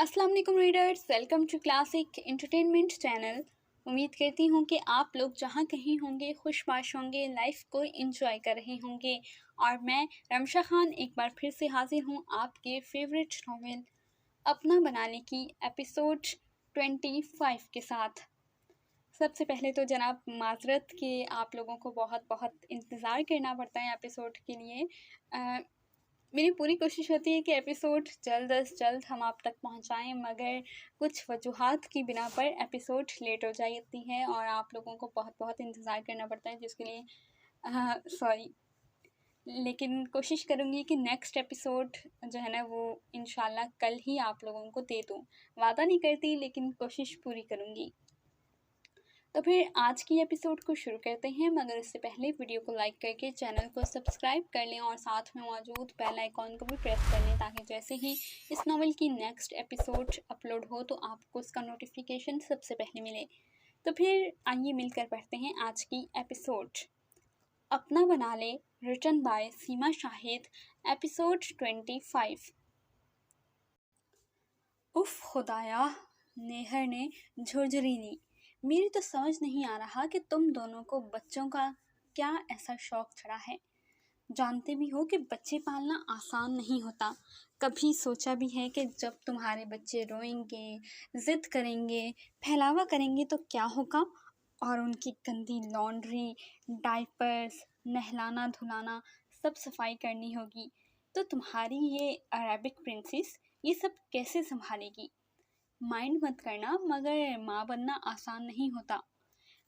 अस्सलाम वालेकुम readers, welcome to classic entertainment channel. उम्मीद करती हूँ कि आप लोग जहाँ कहीं होंगे खुशबाश होंगे, लाइफ को एंजॉय कर रहे होंगे। और मैं रमशा खान एक बार फिर से हाजिर हूँ आपके फेवरेट नॉवेल अपना बनाने की एपिसोड 25 के साथ। सबसे पहले तो जनाब माजरत कि आप लोगों को बहुत बहुत इंतज़ार करना पड़ता है एपिसोड के लिए। मेरी पूरी कोशिश होती है कि एपिसोड जल्द अज जल्द हम आप तक पहुंचाएं, मगर कुछ वजूहात की बिना पर एपिसोड लेट हो जाती है और आप लोगों को बहुत बहुत इंतज़ार करना पड़ता है, जिसके लिए सॉरी। लेकिन कोशिश करूँगी कि नेक्स्ट एपिसोड जो है ना वो इंशाल्लाह कल ही आप लोगों को दे दूँ। वादा नहीं करती लेकिन कोशिश पूरी करूँगी। तो फिर आज की एपिसोड को शुरू करते हैं, मगर उससे पहले वीडियो को लाइक करके चैनल को सब्सक्राइब कर लें और साथ में मौजूद बेल आइकॉन को भी प्रेस कर लें, ताकि जैसे ही इस नॉवल की नेक्स्ट एपिसोड अपलोड हो तो आपको उसका नोटिफिकेशन सबसे पहले मिले। तो फिर आइए मिलकर पढ़ते हैं आज की एपिसोड अपना बना ले, written by Seema Shahid, episode 25। उफ खुदाया, नेहर ने झुरझुरी ली। मेरी तो समझ नहीं आ रहा कि तुम दोनों को बच्चों का क्या ऐसा शौक चढ़ा है। जानते भी हो कि बच्चे पालना आसान नहीं होता। कभी सोचा भी है कि जब तुम्हारे बच्चे रोएंगे, जिद करेंगे, फैलावा करेंगे तो क्या होगा, और उनकी गंदी लॉन्ड्री, डायपर्स, नहलाना धुलाना, सब सफाई करनी होगी, तो तुम्हारी ये अरेबिक प्रिंसेस ये सब कैसे संभालेगी। माइंड मत करना, मगर माँ बनना आसान नहीं होता।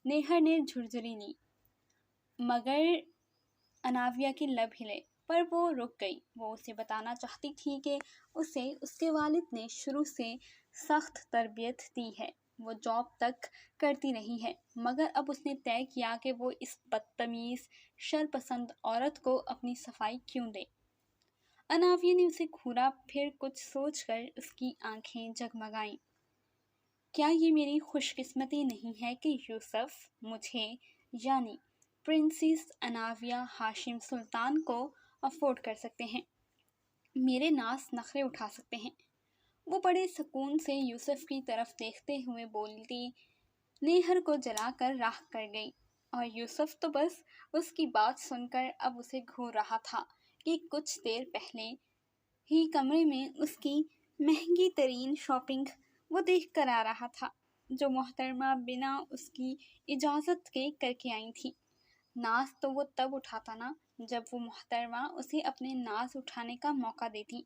नेहर ने झुरझुरी ली, मगर अनाविया के लब हिले, पर वो रुक गई। वो उसे बताना चाहती थी कि उसे उसके वालिद ने शुरू से सख्त तरबियत दी है। वो जॉब तक करती रही है, मगर अब उसने तय किया कि वो इस बदतमीज़ शरपसंद औरत को अपनी सफाई क्यों दे। अनाविया ने उसे घूरा, फिर कुछ सोचकर उसकी आंखें जगमगाईं। क्या ये मेरी खुशकिस्मती नहीं है कि यूसुफ मुझे यानी प्रिंसेस अनाविया हाशिम सुल्तान को अफोर्ड कर सकते हैं, मेरे नाज नखरे उठा सकते हैं। वो बड़े सुकून से यूसुफ की तरफ देखते हुए बोलती, नेहर को जलाकर राख कर गई। और यूसुफ तो बस उसकी बात सुनकर अब उसे घूर रहा था कि कुछ देर पहले ही कमरे में उसकी महंगी तरीन शॉपिंग वो देख कर आ रहा था, जो मोहतरमा बिना उसकी इजाज़त के करके आई थी। नाज तो वो तब उठाता ना जब वो मोहतरमा उसे अपने नाज उठाने का मौका देती।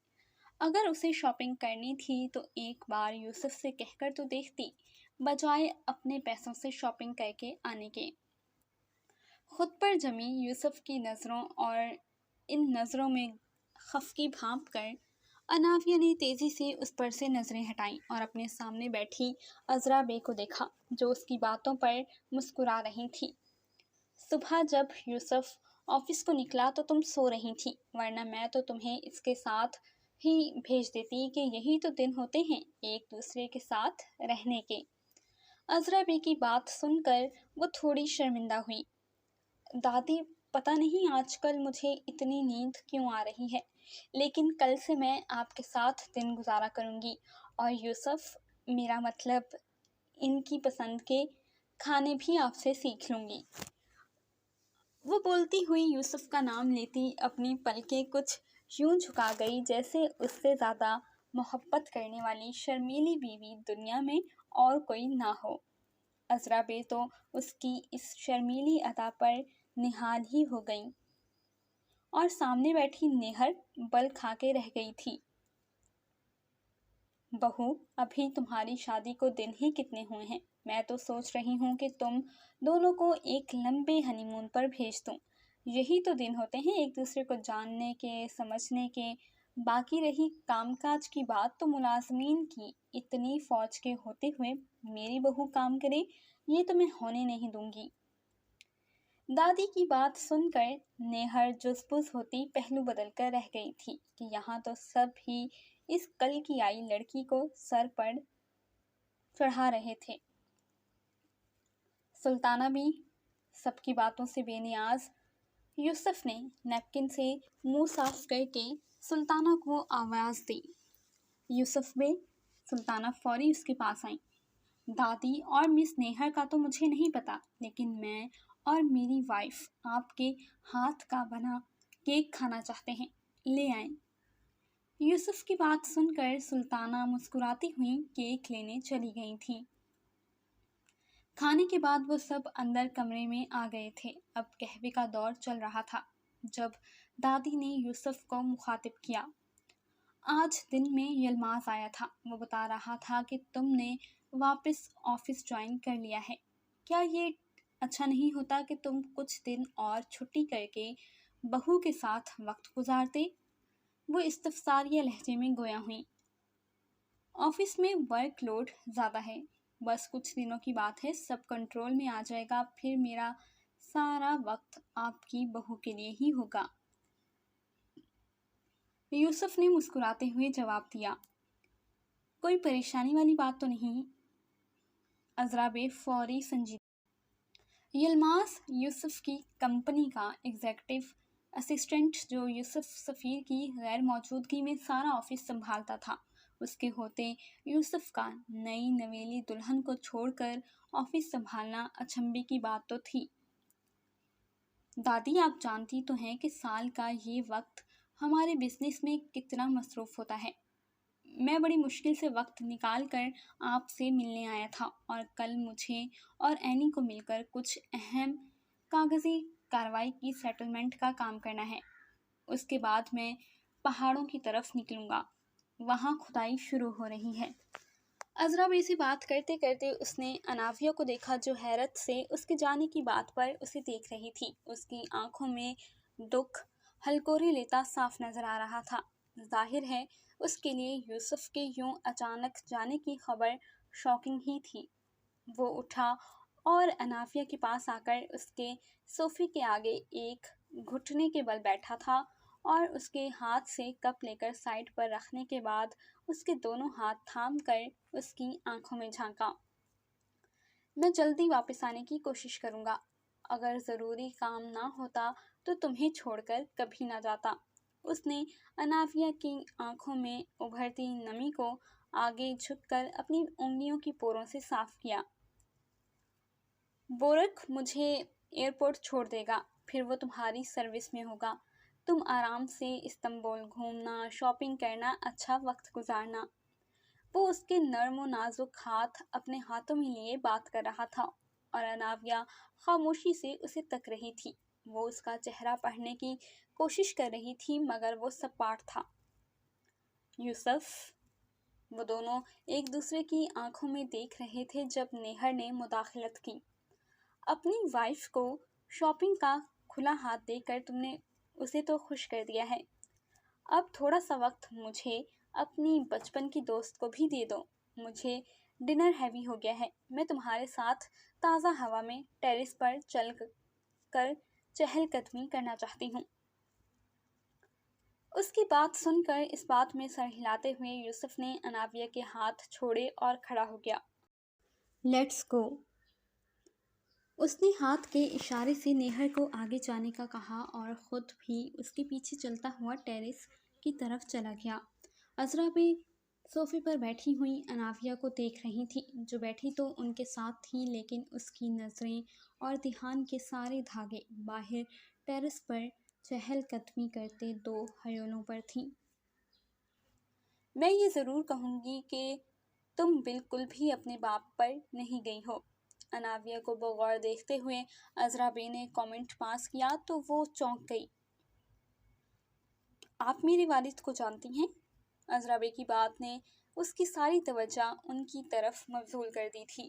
अगर उसे शॉपिंग करनी थी तो एक बार यूसुफ से कहकर तो देखती, बजाय अपने पैसों से शॉपिंग करके आने के। खुद पर जमी यूसुफ की नज़रों और इन नज़रों में खफकी भांप कर अनाविया ने तेज़ी से उस पर से नज़रें हटाईं और अपने सामने बैठी अज़रा बे को देखा, जो उसकी बातों पर मुस्कुरा रही थी। सुबह जब यूसुफ ऑफिस को निकला तो तुम सो रही थी, वरना मैं तो तुम्हें इसके साथ ही भेज देती कि यही तो दिन होते हैं एक दूसरे के साथ रहने के। अज़रा बे की बात सुनकर वो थोड़ी शर्मिंदा हुई। दादी, पता नहीं आजकल मुझे इतनी नींद क्यों आ रही है, लेकिन कल से मैं आपके साथ दिन गुजारा करूँगी, और यूसुफ, मेरा मतलब इनकी पसंद के खाने भी आपसे सीख लूँगी। वो बोलती हुई यूसुफ का नाम लेती अपनी पलकें कुछ यूं झुका गई, जैसे उससे ज़्यादा मोहब्बत करने वाली शर्मीली बीवी दुनिया में और कोई ना हो। अज़रा बे तो उसकी इस शर्मीली अदा पर निहाल ही हो गई, और सामने बैठी नेहर बल खा के रह गई थी। बहू, अभी तुम्हारी शादी को दिन ही कितने हुए हैं। मैं तो सोच रही हूँ कि तुम दोनों को एक लंबे हनीमून पर भेज दूँ। यही तो दिन होते हैं एक दूसरे को जानने के, समझने के। बाकी रही कामकाज की बात, तो मुलाजमीन की इतनी फौज के होते हुए मेरी बहू काम करे, ये तो मैं होने नहीं दूंगी। दादी की बात सुनकर नेहर जुज़बुज़ होती पहलू बदल कर रह गई थी कि यहाँ तो सब ही इस कल की आई लड़की को सर पर चढ़ा रहे थे। सुल्ताना भी सबकी बातों से बेनियाज। यूसुफ ने नैपकिन से मुंह साफ करके सुल्ताना को आवाज़ दी, यूसुफ बे, سلطانہ فوری اس کے پاس آئیں۔ دادی اور مس نیہر کا تو مجھے نہیں پتا، لیکن میں اور میری وائف آپ کے ہاتھ کا بنا کیک کھانا چاہتے ہیں، لے آئیں۔ یوسف کی بات سن کر سلطانہ مسکراتی ہوئی کیک لینے چلی گئی تھی۔ کھانے کے بعد وہ سب اندر کمرے میں آ گئے تھے۔ اب قہوے کا دور چل رہا تھا جب دادی نے یوسف کو مخاطب کیا۔ آج دن میں یلماز آیا تھا، وہ بتا رہا تھا کہ تم نے واپس آفس جوائن کر لیا ہے۔ کیا یہ اچھا نہیں ہوتا کہ تم کچھ دن اور چھٹی کر کے بہو کے ساتھ وقت گزارتے؟ وہ استفساریہ لہجے میں گویا ہوئی۔ آفس میں ورک لوڈ زیادہ ہے، بس کچھ دنوں کی بات ہے، سب کنٹرول میں آ جائے گا، پھر میرا سارا وقت آپ کی بہو کے لیے ہی ہوگا۔ یوسف نے مسکراتے ہوئے جواب دیا۔ کوئی پریشانی والی بات تو نہیں؟ عذرا بے فوری سنجیدگی۔ یلماز یوسف کی کمپنی کا ایگزیکٹو اسسٹنٹ جو یوسف سفیر کی غیر موجودگی میں سارا آفس سنبھالتا تھا۔ اس کے ہوتے یوسف کا نئی نویلی دلہن کو چھوڑ کر آفس سنبھالنا اچنبھے کی بات تو تھی۔ دادی آپ جانتی تو ہیں کہ سال کا یہ وقت ہمارے بزنس میں کتنا مصروف ہوتا ہے۔ میں بڑی مشکل سے وقت نکال کر آپ سے ملنے آیا تھا، اور کل مجھے اور اینی کو مل کر کچھ اہم کاغذی کارروائی کی سیٹلمنٹ کا کام کرنا ہے۔ اس کے بعد میں پہاڑوں کی طرف نکلوں گا، وہاں کھدائی شروع ہو رہی ہے۔ عذرا بے سے بات کرتے کرتے اس نے اناویہ کو دیکھا جو حیرت سے اس کے جانے کی بات پر اسے دیکھ رہی تھی۔ اس کی آنکھوں میں دکھ ہلکوری لیتا صاف نظر آ رہا تھا۔ ظاہر ہے اس کے لیے یوسف کے یوں اچانک جانے کی خبر شاکنگ ہی تھی۔ وہ اٹھا اور اناویہ کے پاس آ کر اس کے صوفے کے آگے ایک گھٹنے کے بل بیٹھا تھا اور اس کے ہاتھ سے کپ لے کر سائڈ پر رکھنے کے بعد اس کے دونوں ہاتھ تھام کر اس کی آنکھوں میں جھانکا۔ میں جلدی واپس آنے کی کوشش کروں گا، اگر ضروری کام نہ ہوتا تو تمہیں چھوڑ کر کبھی نہ جاتا۔ اس نے اناویہ کی آنکھوں میں ابھرتی نمی کو آگے جھک کر اپنی انگلیوں کی پوروں سے صاف کیا۔ بورک مجھے ایئرپورٹ چھوڑ دے گا، پھر وہ تمہاری سروس میں ہوگا۔ تم آرام سے استنبول گھومنا، شاپنگ کرنا، اچھا وقت گزارنا۔ وہ اس کے نرم و نازک ہاتھ اپنے ہاتھوں میں لیے بات کر رہا تھا، اور اناویہ خاموشی سے اسے تک رہی تھی۔ وہ اس کا چہرہ پڑھنے کی کوشش کر رہی تھی، مگر وہ سپاٹ تھا۔ یوسف، وہ دونوں ایک دوسرے کی آنکھوں میں دیکھ رہے تھے جب نیہر نے مداخلت کی۔ اپنی وائف کو شاپنگ کا کھلا ہاتھ دے کر تم نے اسے تو خوش کر دیا ہے، اب تھوڑا سا وقت مجھے اپنی بچپن کی دوست کو بھی دے دو۔ مجھے ڈنر ہیوی ہو گیا ہے، میں تمہارے ساتھ تازہ ہوا میں ٹیرس پر چل کر چہل قدمی کرنا چاہتی ہوں۔ اس کی بات سن کر اس بات میں سر ہلاتے ہوئے یوسف نے اناویہ کے ہاتھ چھوڑے اور کھڑا ہو گیا۔ Let's go. اس نے ہاتھ کے اشارے سے نیہر کو آگے جانے کا کہا اور خود بھی اس کے پیچھے چلتا ہوا ٹیرس کی طرف چلا گیا۔ عذرا بھی صوفے پر بیٹھی ہوئی اناویہ کو دیکھ رہی تھی، جو بیٹھی تو ان کے ساتھ تھی، لیکن اس کی نظریں اور دھیان کے سارے دھاگے باہر ٹیرس پر چہل قدمی کرتے دو ہیولوں پر تھیں۔ میں یہ ضرور کہوں گی کہ تم بالکل بھی اپنے باپ پر نہیں گئی ہو۔ اناویہ کو بغور دیکھتے ہوئے عذرا بے نے کامنٹ پاس کیا تو وہ چونک گئی۔ آپ میرے والد کو جانتی ہیں؟ عذرا بے کی بات نے اس کی ساری توجہ ان کی طرف مبذول کر دی تھی۔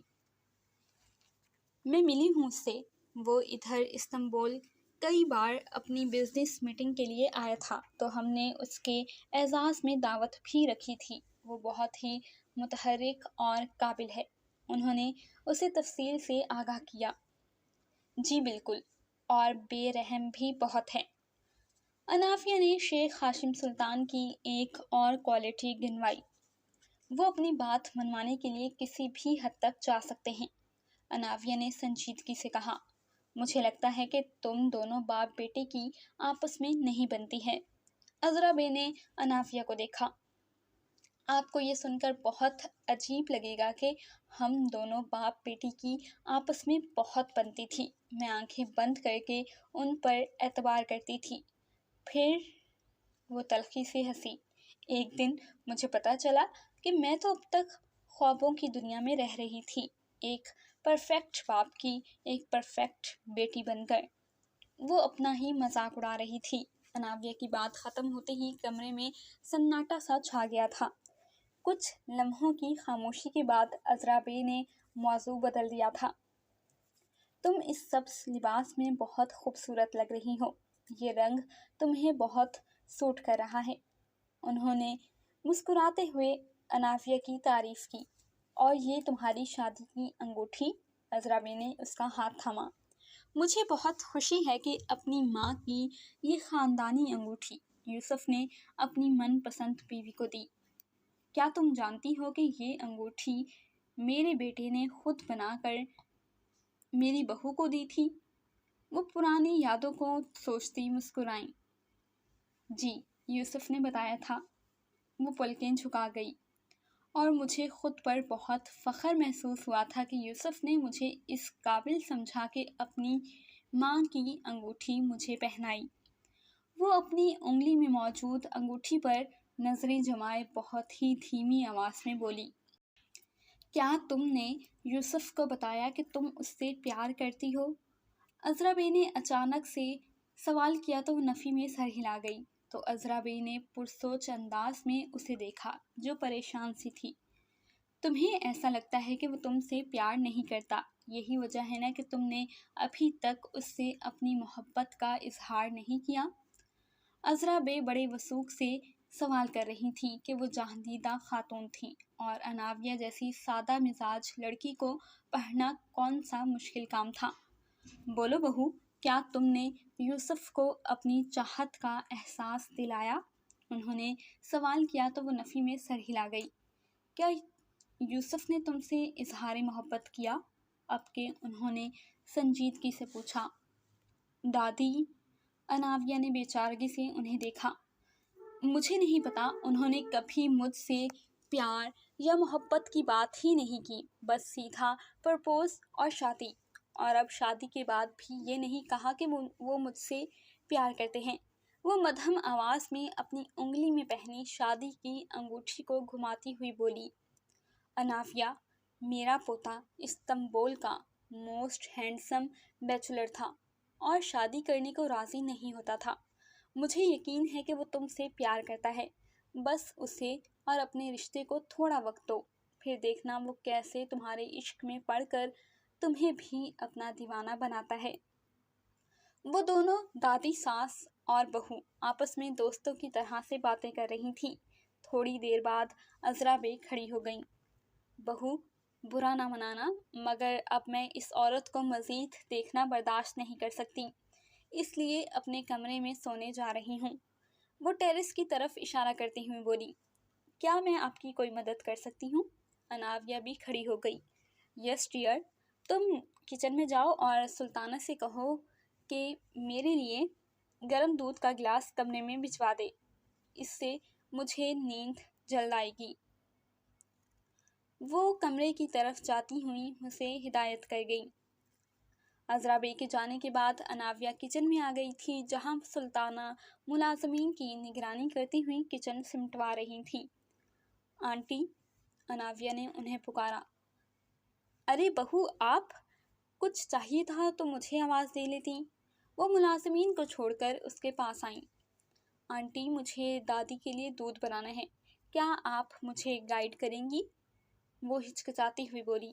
میں ملی ہوں اس سے، وہ ادھر استنبول کئی بار اپنی بزنس میٹنگ کے لیے آیا تھا، تو ہم نے اس کے اعزاز میں دعوت بھی رکھی تھی۔ وہ بہت ہی متحرک اور قابل ہے، انہوں نے اسے تفصیل سے آگاہ کیا۔ جی بالکل، اور بے رحم بھی بہت ہے۔ اناویہ نے شیخ ہاشم سلطان کی ایک اور کوالٹی گنوائی۔ وہ اپنی بات منوانے کے لیے کسی بھی حد تک جا سکتے ہیں۔ اناویہ نے سنجیدگی سے کہا، مجھے لگتا ہے کہ تم دونوں باپ بیٹے کی آپس میں نہیں بنتی ہے۔ عذرا بے نے اناویہ کو دیکھا۔ آپ کو یہ سن کر بہت عجیب لگے گا کہ ہم دونوں باپ بیٹی کی آپس میں بہت بنتی تھی۔ میں آنکھیں بند کر کے ان پر اعتبار کرتی تھی۔ پھر وہ تلخی سے ہنسی۔ ایک دن مجھے پتا چلا کہ میں تو اب تک خوابوں کی دنیا میں رہ رہی تھی، ایک پرفیکٹ باپ کی ایک پرفیکٹ بیٹی بن کر۔ وہ اپنا ہی مذاق اڑا رہی تھی۔ اناویہ کی بات ختم ہوتے ہی کمرے میں سناٹا سا چھا گیا تھا۔ کچھ لمحوں کی خاموشی کے بعد عذرا بے نے موضوع بدل دیا تھا۔ تم اس سبز لباس میں بہت خوبصورت لگ رہی ہو، یہ رنگ تمہیں بہت سوٹ کر رہا ہے۔ انہوں نے مسکراتے ہوئے اناویہ کی تعریف کی۔ اور یہ تمہاری شادی کی انگوٹھی؟ عذرا بے نے اس کا ہاتھ تھاما۔ مجھے بہت خوشی ہے کہ اپنی ماں کی یہ خاندانی انگوٹھی یوسف نے اپنی من پسند بیوی کو دی۔ کیا تم جانتی ہو کہ یہ انگوٹھی میرے بیٹے نے خود بنا کر میری بہو کو دی تھی؟ وہ پرانی یادوں کو سوچتی مسکرائیں۔ جی، یوسف نے بتایا تھا۔ وہ پلکیں جھکا گئی اور مجھے خود پر بہت فخر محسوس ہوا تھا کہ یوسف نے مجھے اس قابل سمجھا کہ اپنی ماں کی انگوٹھی مجھے پہنائی۔ وہ اپنی انگلی میں موجود انگوٹھی پر نظریں جمائے بہت ہی دھیمی آواز میں بولی، کیا تم نے یوسف کو بتایا کہ تم اس سے پیار کرتی ہو؟ عذرا بے نے اچانک سے سوال کیا تو وہ نفی میں سر ہلا گئی۔ تو عذرا بے نے پرسوچ انداز میں اسے دیکھا جو پریشان سی تھی۔ تمہیں ایسا لگتا ہے کہ وہ تم سے پیار نہیں کرتا، یہی وجہ ہے نا کہ تم نے ابھی تک اس سے اپنی محبت کا اظہار نہیں کیا؟ عذرا بے بڑے وثوق سے سوال کر رہی تھی کہ وہ جہاندیدہ خاتون تھیں اور اناویہ جیسی سادہ مزاج لڑکی کو پڑھنا کون سا مشکل کام تھا۔ بولو بہو، کیا تم نے یوسف کو اپنی چاہت کا احساس دلایا؟ انہوں نے سوال کیا تو وہ نفی میں سر ہلا گئی۔ کیا یوسف نے تم سے اظہار محبت کیا؟ اب کہ انہوں نے سنجیدگی سے پوچھا۔ دادی، اناویہ نے بے چارگی سے انہیں دیکھا۔ مجھے نہیں پتا، انہوں نے کبھی مجھ سے پیار یا محبت کی بات ہی نہیں کی، بس سیدھا پرپوز اور شادی، اور اب شادی کے بعد بھی یہ نہیں کہا کہ وہ مجھ سے پیار کرتے ہیں۔ وہ مدھم آواز میں اپنی انگلی میں پہنی شادی کی انگوٹھی کو گھماتی ہوئی بولی، اناویہ، میرا پوتا استنبول کا موسٹ ہینڈسم بیچلر تھا اور شادی کرنے کو راضی نہیں ہوتا تھا۔ مجھے یقین ہے کہ وہ تم سے پیار کرتا ہے، بس اسے اور اپنے رشتے کو تھوڑا وقت دو، پھر دیکھنا وہ کیسے تمہارے عشق میں پڑ کر تمہیں بھی اپنا دیوانہ بناتا ہے۔ وہ دونوں دادی، ساس اور بہو آپس میں دوستوں کی طرح سے باتیں کر رہی تھیں۔ تھوڑی دیر بعد عذرا بے کھڑی ہو گئیں۔ بہو، برا نہ منانا، مگر اب میں اس عورت کو مزید دیکھنا برداشت نہیں کر سکتی، اس لیے اپنے کمرے میں سونے جا رہی ہوں۔ وہ ٹیرس کی طرف اشارہ کرتی ہوئی بولی، کیا میں آپ کی کوئی مدد کر سکتی ہوں؟ اناویہ بھی کھڑی ہو گئی۔ یس ڈیئر، تم کچن میں جاؤ اور سلطانہ سے کہو کہ میرے لیے گرم دودھ کا گلاس کمرے میں بھجوا دے، اس سے مجھے نیند جلد آئے گی۔ وہ کمرے کی طرف جاتی ہوئی اسے ہدایت کر گئی۔ عذرا بے کے جانے کے بعد اناویہ کچن میں آ گئی تھی، جہاں سلطانہ ملازمین کی نگرانی کرتی ہوئی کچن سمٹوا رہی تھی۔ آنٹی، اناویہ نے انہیں پکارا۔ ارے بہو، آپ! کچھ چاہیے تھا تو مجھے آواز دے لیتی۔ وہ ملازمین کو چھوڑ کر اس کے پاس آئیں۔ آنٹی، مجھے دادی کے لیے دودھ بنانا ہے، کیا آپ مجھے گائیڈ کریں گی؟ وہ ہچکچاتی ہوئی بولی۔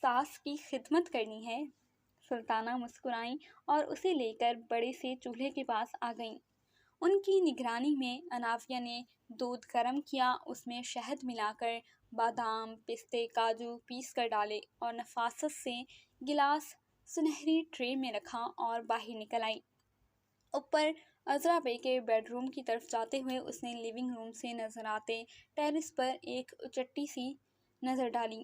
ساس کی خدمت کرنی ہے۔ سلطانہ مسکرائیں اور اسے لے کر بڑے سے چولہے کے پاس آ گئیں۔ ان کی نگرانی میں اناویہ نے دودھ گرم کیا، اس میں شہد ملا کر بادام، پستے، کاجو پیس کر ڈالے اور نفاست سے گلاس سنہری ٹرے میں رکھا اور باہر نکل آئی۔ اوپر عذرا بے کے بیڈ روم کی طرف جاتے ہوئے اس نے لیونگ روم سے نظر آتے ٹیرس پر ایک اچٹی سی نظر ڈالی،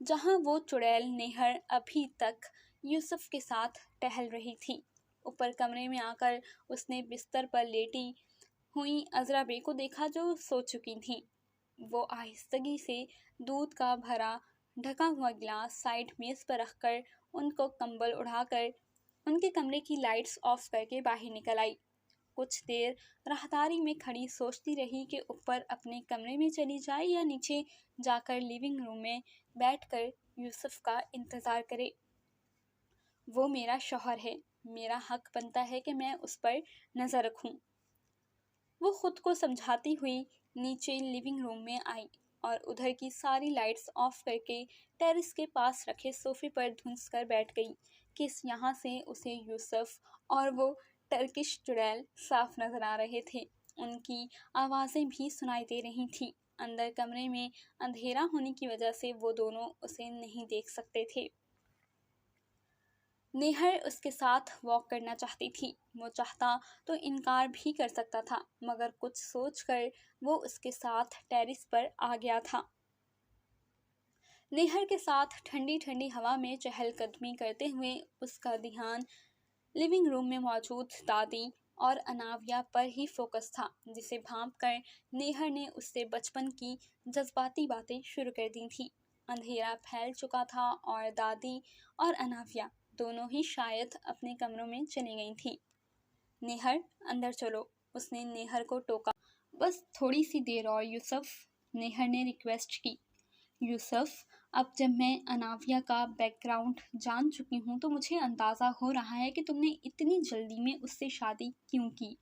جہاں وہ چڑیل نیہر ابھی تک یوسف کے ساتھ ٹہل رہی تھی۔ اوپر کمرے میں آ کر اس نے بستر پر لیٹی हुई अजरा बे को देखा जो सो चुकी थी। वो आहिस्तगी से दूध का भरा ढका हुआ गिलास साइड मेज पर रखकर उनको कंबल उड़ाकर उनके कमरे की लाइट्स ऑफ करके बाहर निकल आई। कुछ देर राहदारी में खड़ी सोचती रही कि ऊपर अपने कमरे में चली जाए या नीचे जाकर लिविंग रूम में बैठकर यूसुफ का इंतज़ार करे। वो मेरा शौहर है, मेरा हक बनता है कि मैं उस पर नज़र रखूं। वो खुद को समझाती हुई नीचे लिविंग रूम में आई और उधर की सारी लाइट्स ऑफ करके टेरेस के पास रखे सोफे पर धुंस कर बैठ गई कि यहाँ से उसे यूसुफ और वो टर्किश चुड़ैल साफ नजर आ रहे थे। उनकी आवाज़ें भी सुनाई दे रही थी। अंदर कमरे में अंधेरा होने की वजह से वो दोनों उसे नहीं देख सकते थे। नेहर उसके साथ वॉक करना चाहती थी। वो चाहता तो इनकार भी कर सकता था, मगर कुछ सोचकर वो उसके साथ टेरेस पर आ गया था। नेहर के साथ ठंडी ठंडी हवा में चहलकदमी करते हुए उसका ध्यान लिविंग रूम में मौजूद दादी और अनाविया पर ही फोकस था, जिसे भांपकर नेहर ने उससे बचपन की जज्बाती बातें शुरू कर दी थी। अंधेरा फैल चुका था और दादी और अनाविया दोनों ही शायद अपने कमरों में चली गई थी। नेहर, अंदर चलो, उसने नेहर को टोका। बस थोड़ी सी देर और यूसुफ, नेहर ने रिक्वेस्ट की। यूसुफ, अब जब मैं अनाविया का बैकग्राउंड जान चुकी हूँ तो मुझे अंदाज़ा हो रहा है कि तुमने इतनी जल्दी में उससे शादी क्यों की,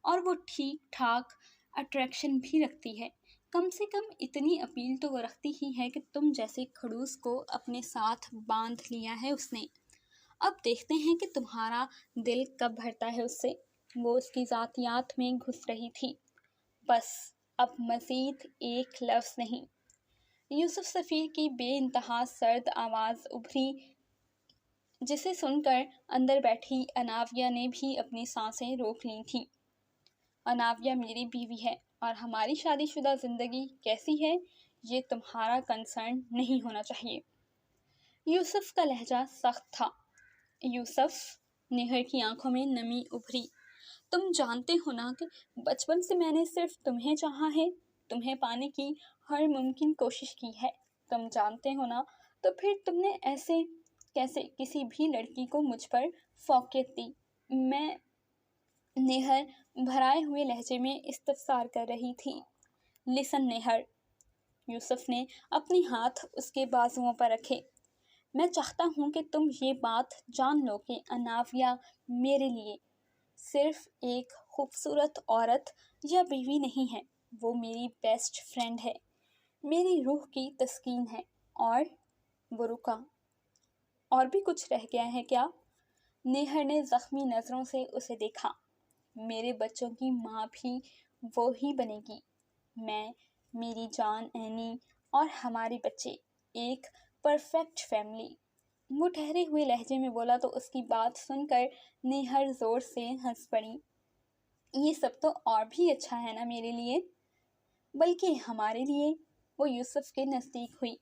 और वो ठीक ठाक अट्रैक्शन भी रखती है। कम से कम इतनी अपील तो वो रखती ही है कि तुम जैसे खड़ूस को अपने साथ बांध लिया है उसने। अब देखते हैं कि तुम्हारा दिल कब भरता है उससे। वो उसकी ज़ातियात में घुस रही थी। बस अब मज़ीद एक लफ्ज़ नहीं। यूसुफ सफ़ीर की बेइंतहा सर्द आवाज़ उभरी, जिसे सुनकर अंदर बैठी अनाविया ने भी अपनी सांसें रोक ली थीं। अनाविया मेरी बीवी है और हमारी शादीशुदा ज़िंदगी कैसी है ये तुम्हारा कंसर्न नहीं होना चाहिए। यूसुफ का लहजा सख्त था। यूसुफ, नेहर की आंखों में नमी उभरी, तुम जानते हो ना कि बचपन से मैंने सिर्फ तुम्हें चाहा है, तुम्हें पाने की हर मुमकिन कोशिश की है। तुम जानते हो ना, तो फिर तुमने ऐसे कैसे किसी भी लड़की को मुझ पर फौकियत दी। मैं, नेहर भराए हुए लहजे में इस्तफसार कर रही थी। लिसन नेहर, यूसुफ ने अपने हाथ उसके बाजुओं पर रखे, मैं चाहता हूँ कि तुम ये बात जान लो कि अनाविया मेरे लिए सिर्फ एक खूबसूरत औरत या बीवी नहीं है, वो मेरी बेस्ट फ्रेंड है, मेरी रूह की तस्कीन है। और वो रुका। और भी कुछ रह गया है क्या? नेहर ने ज़ख्मी नज़रों से उसे देखा। मेरे बच्चों की माँ भी वो ही बनेगी। मैं, मेरी जान एनी और हमारे बच्चे, एक परफेक्ट फैमिली। वो ठहरे हुए लहजे में बोला तो उसकी बात सुनकर नेहर ज़ोर से हंस पड़ी। ये सब तो और भी अच्छा है ना मेरे लिए, बल्कि हमारे लिए। वो यूसुफ के नज़दीक हुई।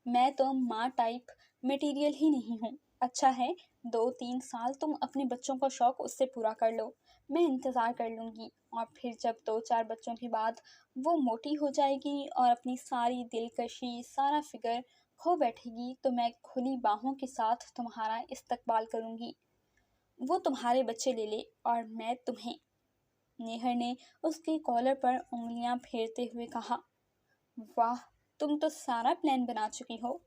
मैं तो माँ टाइप मटेरियल ही नहीं हूँ। अच्छा है, 2-3 साल तुम अपने बच्चों का शौक़ उससे पूरा कर लो, मैं इंतज़ार कर लूँगी। और फिर जब 2-4 बच्चों के बाद वो मोटी हो जाएगी और अपनी सारी दिलकशी, सारा फिक्र खो बैठेगी, तो मैं खुली बाहों के साथ तुम्हारा इस्तकबाल करूँगी। वो तुम्हारे बच्चे ले ले और मैं तुम्हें। नेहर ने उसके कॉलर पर उंगलियां फेरते हुए कहा। वाह, तुम तो सारा प्लान बना चुकी हो।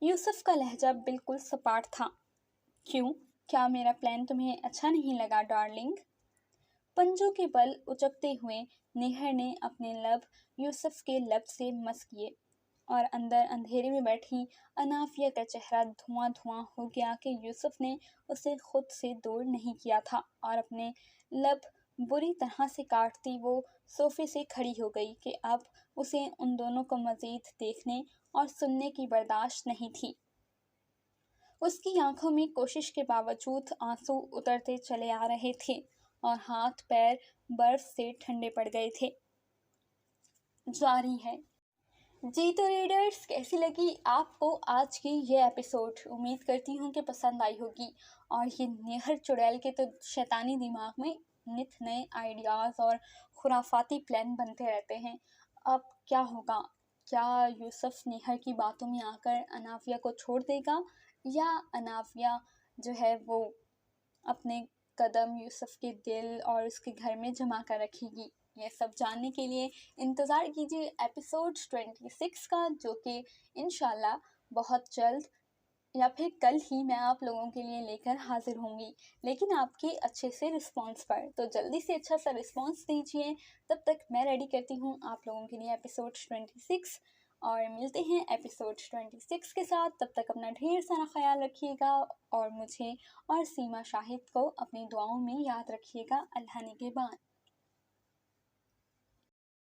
यूसुफ का लहजा बिल्कुल सपाट था। क्यों, क्या मेरा प्लान तुम्हें अच्छा नहीं लगा डार्लिंग? पंजों के बल उचकते हुए नेहर ने अपने लब यूसुफ के लब से मस किए और अंदर अंधेरे में बैठी अनाफिया का चेहरा धुआं धुआं हो गया कि यूसुफ ने उसे खुद से दूर नहीं किया था और अपने लब बुरी तरह से काटती वो सोफे से खड़ी हो गई कि अब उसे उन दोनों को मज़ीद देखने और सुनने की बर्दाश्त नहीं थी। उसकी आंखों में कोशिश के बावजूद आंसू उतरते चले आ रहे थे और हाथ पैर बर्फ से ठंडे पड़ गए थे। जारी है। जी तो रीडर्स, कैसी लगी आपको आज की ये एपिसोड? उम्मीद करती हूँ कि पसंद आई होगी। और ये नेहर चुड़ैल के तो शैतानी दिमाग में नित नए आइडियाज़ और खुराफाती प्लान बनते रहते हैं। अब क्या होगा? क्या यूसुफ नेहर की बातों में आकर अनाफिया को छोड़ देगा, या अनाफिया जो है वो अपने कदम यूसुफ के दिल और उसके घर में जमा कर रखेगी? ये सब जानने के लिए इंतज़ार कीजिए एपिसोड 26 का, जो कि इंशाल्लाह बहुत जल्द या फिर कल ही मैं आप लोगों के लिए लेकर हाजिर होंगी, लेकिन आपके अच्छे से रिस्पॉन्स पर। तो जल्दी से अच्छा सा रिस्पॉन्स दीजिए। तब तक मैं रेडी करती हूँ आप लोगों के लिए एपिसोड 26, और मिलते हैं एपिसोड 26 के साथ। तब तक अपना ढेर सारा ख्याल रखिएगा और मुझे और सीमा शाहिद को अपनी दुआओं में याद रखिएगा। अल्लाह निगहबान।